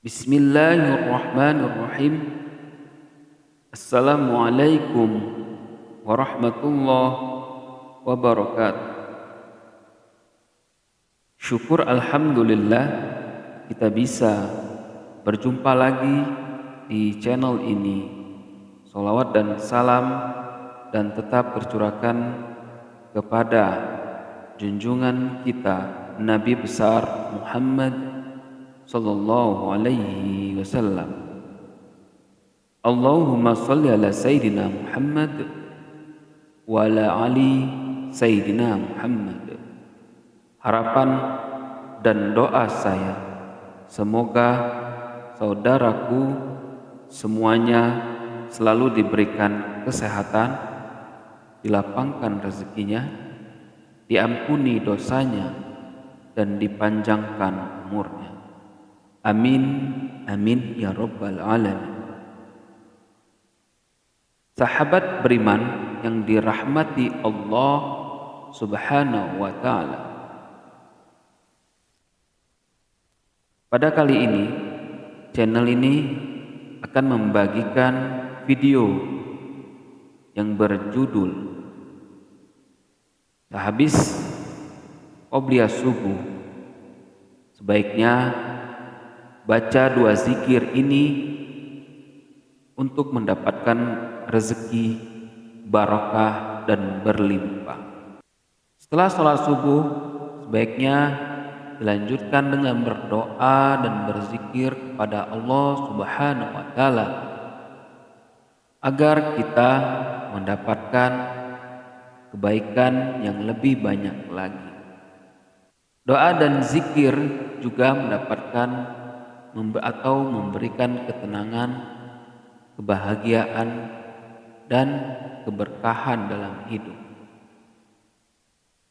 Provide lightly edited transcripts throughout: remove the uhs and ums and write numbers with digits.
Bismillahirrahmanirrahim. Assalamualaikum warahmatullahi wabarakatuh. Syukur alhamdulillah kita bisa berjumpa lagi di channel ini. Salawat dan salam dan tetap tercurahkan kepada junjungan kita Nabi besar Muhammad sallallahu alaihi wasallam. Allahumma salli ala Sayyidina Muhammad wa ala ali Sayyidina Muhammad. Harapan dan doa saya, semoga saudaraku semuanya selalu diberikan kesehatan, dilapangkan rezekinya, diampuni dosanya, dan dipanjangkan umurnya. Amin, amin ya rabbal alamin. Sahabat beriman yang dirahmati Allah subhanahu wa ta'ala, pada kali ini channel ini akan membagikan video yang berjudul sehabis qobliyah subuh sebaiknya baca dua zikir ini untuk mendapatkan rezeki, barokah dan berlimpah. Setelah sholat subuh, sebaiknya dilanjutkan dengan berdoa dan berzikir kepada Allah Subhanahu wa Ta'ala agar kita mendapatkan kebaikan yang lebih banyak lagi. Doa dan zikir juga mendapatkan atau memberikan ketenangan, kebahagiaan, dan keberkahan dalam hidup.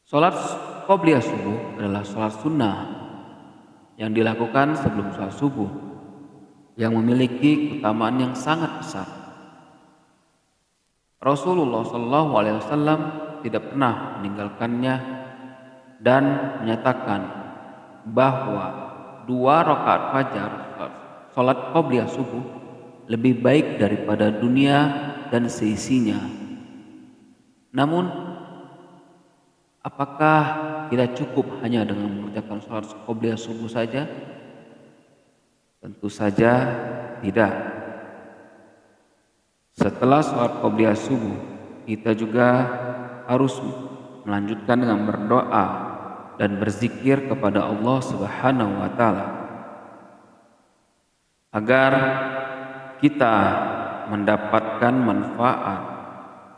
Sholat qobliyah subuh adalah sholat sunnah yang dilakukan sebelum sholat subuh yang memiliki keutamaan yang sangat besar. Rasulullah SAW tidak pernah meninggalkannya dan menyatakan bahwa 2 rakaat fajar sholat qobliyah subuh lebih baik daripada dunia dan seisinya. Namun, apakah kita cukup hanya dengan mengerjakan sholat qobliyah subuh saja? Tentu saja tidak. Setelah sholat qobliyah subuh, kita juga harus melanjutkan dengan berdoa dan berzikir kepada Allah Subhanahu wa Ta'ala agar kita mendapatkan manfaat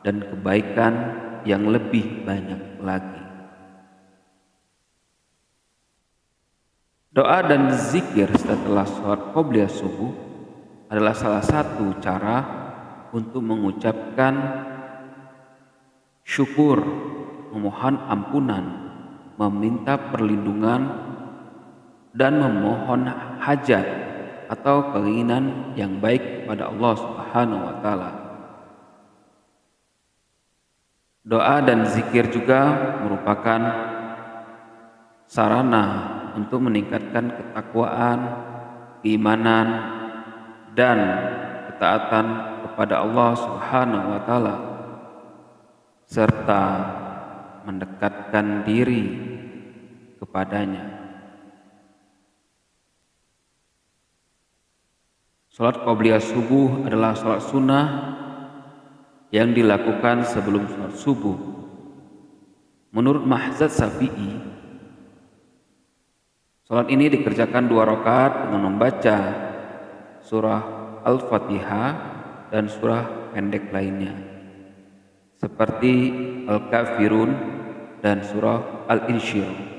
dan kebaikan yang lebih banyak lagi. Doa dan zikir setelah sholat qobliyah subuh adalah salah satu cara untuk mengucapkan syukur, memohon ampunan, meminta perlindungan, dan memohon hajat atau keinginan yang baik kepada Allah Subhanahu wa Ta'ala. Doa dan zikir juga merupakan sarana untuk meningkatkan ketakwaan, keimanan, dan ketaatan kepada Allah Subhanahu wa Ta'ala serta mendekatkan diri kepadanya. Sholat qobliyah subuh adalah sholat sunnah yang dilakukan sebelum sholat subuh. Menurut Mahzad Syafi'i, sholat ini dikerjakan 2 rakaat dengan membaca surah Al-Fatihah dan surah pendek lainnya seperti Al-Kafirun dan surah Al-Insyirah.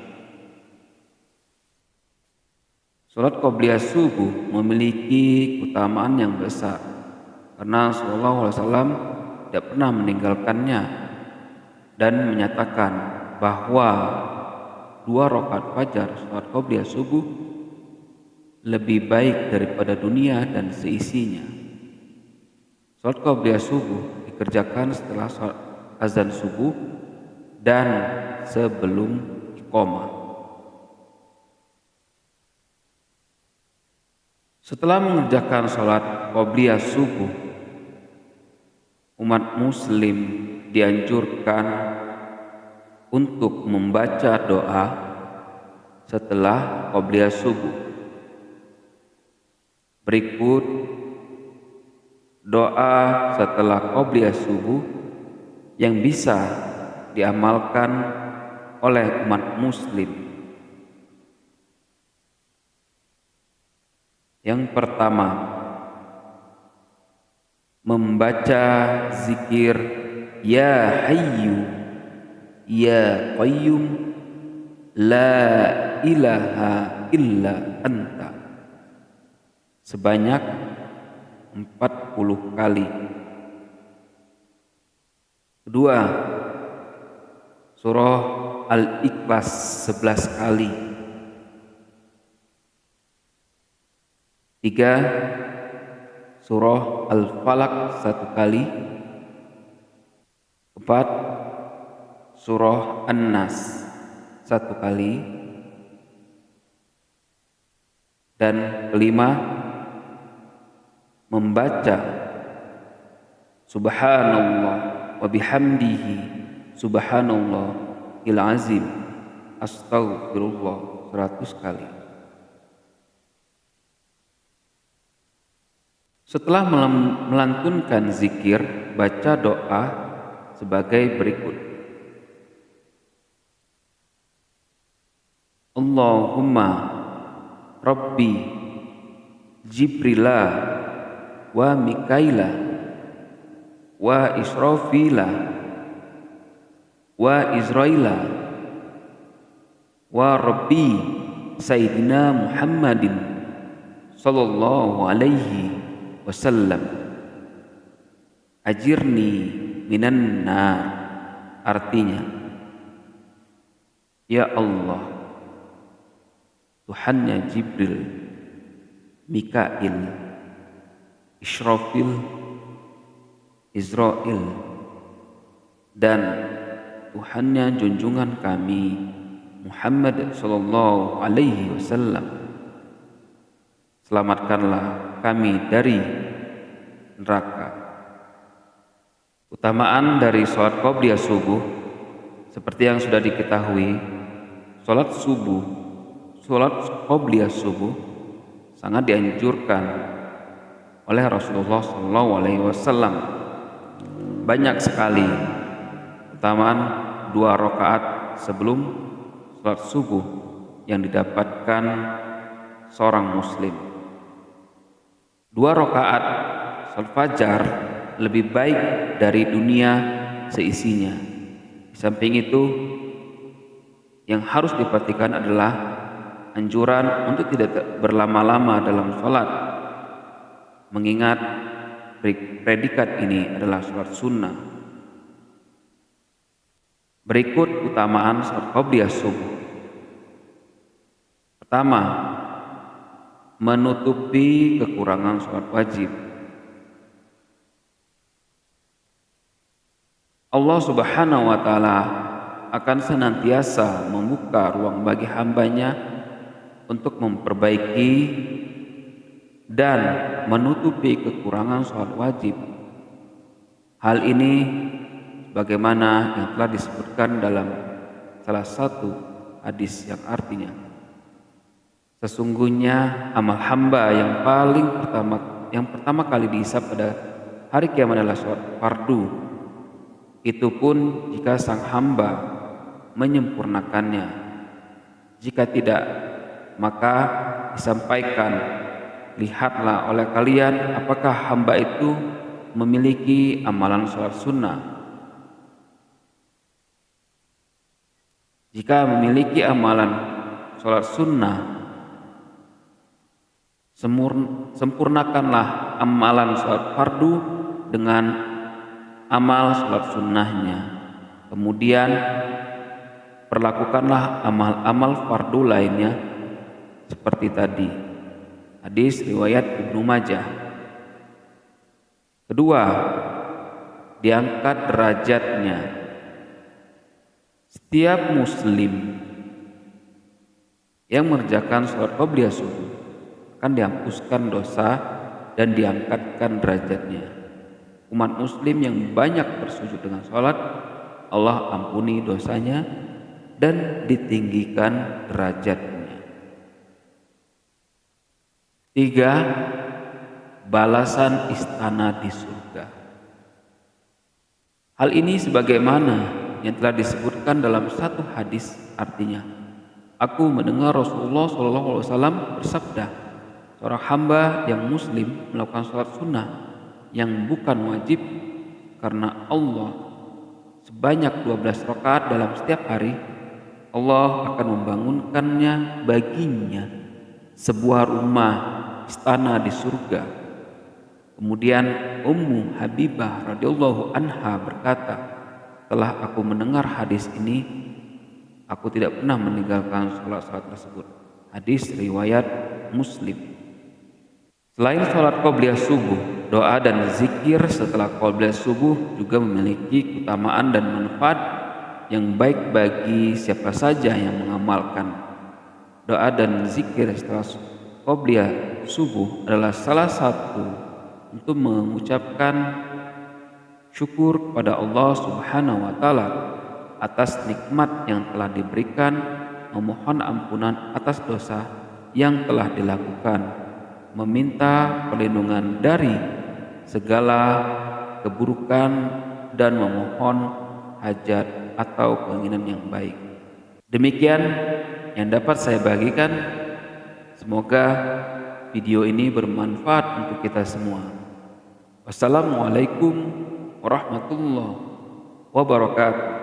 Salat qobliyah subuh memiliki keutamaan yang besar karena Sallallahu Alaihi Wasallam tidak pernah meninggalkannya dan menyatakan bahwa 2 rakaat fajar salat qobliyah subuh lebih baik daripada dunia dan seisinya. Salat qobliyah subuh dikerjakan setelah azan subuh dan sebelum iqamah. Setelah mengerjakan sholat qobliyah subuh, umat muslim dianjurkan untuk membaca doa setelah qobliyah subuh. Berikut doa setelah qobliyah subuh yang bisa diamalkan oleh umat muslim. Yang pertama, membaca zikir Ya Hayyu Ya Qayyum La ilaha illa anta sebanyak 40 kali. Kedua, surah Al-Ikhlas 11 kali. Tiga, surah Al-Falaq 1 kali. Empat, surah An-Nas 1 kali. Dan kelima, membaca Subhanallah wa bihamdihi Subhanallahil azim Astaghfirullah 100 kali. Setelah melantunkan zikir, baca doa sebagai berikut. Allahumma Rabbi Jibrila wa Mikaila wa Israfila wa Israila wa Rabbi Sayyidina Muhammadin sallallahu alaihi wasallam ajirni minan nar. Artinya, ya Allah, Tuhannya Jibril, Mikail, Israfil, Israel, dan Tuhannya junjungan kami Muhammad sallallahu alaihi wasallam, selamatkanlah kami dari neraka. Utamaan dari sholat qobliyah subuh seperti yang sudah diketahui, sholat qobliyah subuh sangat dianjurkan oleh Rasulullah SAW. Banyak sekali utamaan 2 rakaat sebelum sholat subuh yang didapatkan seorang muslim. 2 rakaat salat fajar lebih baik dari dunia seisinya. Di samping itu, yang harus diperhatikan adalah anjuran untuk tidak berlama-lama dalam sholat, mengingat predikat ini adalah sholat sunnah. Berikut utamaan sholat qobliyah subuh. Pertama, menutupi kekurangan sholat wajib. Allah Subhanahu wa ta'ala akan senantiasa membuka ruang bagi hambanya untuk memperbaiki dan menutupi kekurangan sholat wajib. Hal ini bagaimana yang telah disebutkan dalam salah satu hadis yang artinya, sesungguhnya amal hamba yang pertama kali dihisab pada hari kiamat adalah sholat fardu. Itu pun jika sang hamba menyempurnakannya. Jika tidak, maka disampaikan, lihatlah oleh kalian apakah hamba itu memiliki amalan sholat sunnah. Jika memiliki amalan sholat sunnah, sempurnakanlah amalan sholat fardu dengan amal sholat sunnahnya. Kemudian perlakukanlah amal-amal fardu lainnya seperti tadi. Hadis riwayat Ibnu Majah. Kedua, diangkat derajatnya. Setiap muslim yang mengerjakan sholat qobliyah subuh akan dihapuskan dosa dan diangkatkan derajatnya. Umat muslim yang banyak bersujud dengan sholat, Allah ampuni dosanya dan ditinggikan derajatnya. 3. Balasan istana di surga. Hal ini sebagaimana yang telah disebutkan dalam satu hadis, artinya, aku mendengar Rasulullah SAW bersabda, seorang hamba yang muslim melakukan sholat sunnah yang bukan wajib karena Allah sebanyak 12 rakaat dalam setiap hari, Allah akan membangunkannya baginya sebuah rumah istana di surga. Kemudian Ummu Habibah radhiyallahu anha berkata, setelah aku mendengar hadis ini, aku tidak pernah meninggalkan sholat tersebut. Hadis riwayat Muslim. Selain sholat qobliyah subuh, doa dan zikir setelah qobliyah subuh juga memiliki keutamaan dan manfaat yang baik bagi siapa saja yang mengamalkan. Doa dan zikir setelah qobliyah subuh adalah salah satu untuk mengucapkan syukur kepada Allah Subhanahu wa taala atas nikmat yang telah diberikan, memohon ampunan atas dosa yang telah dilakukan, meminta perlindungan dari segala keburukan dan memohon hajat atau keinginan yang baik. Demikian yang dapat saya bagikan. Semoga video ini bermanfaat untuk kita semua. Wassalamualaikum warahmatullahi wabarakatuh.